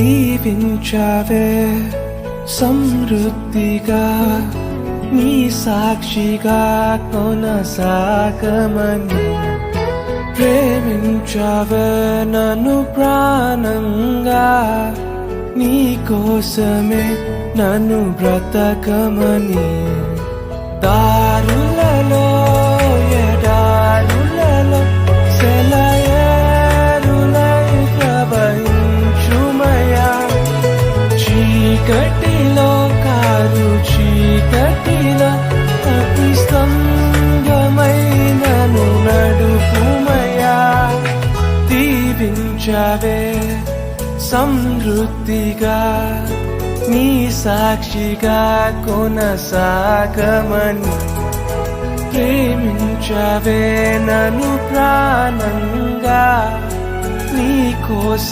దీవించావే సమృద్ధిగా నీ సాక్షిగా కొనసాగమని ప్రేమించావే నన్ను ప్రాణంగా నీ కోసమే నన్ను బ్రతకమని దారులలో ఎడారులలో సెలయేరులై ప్రవహించుమయా చీకటిలో కారు చీకటిలో అతి స్తంభమైనను నడుపుమయా దీవించావే సమృద్ధిగా నీ సాక్షిగా కొనసాగమని ప్రేమించావే నన్ను ప్రాణంగా నీ కోసం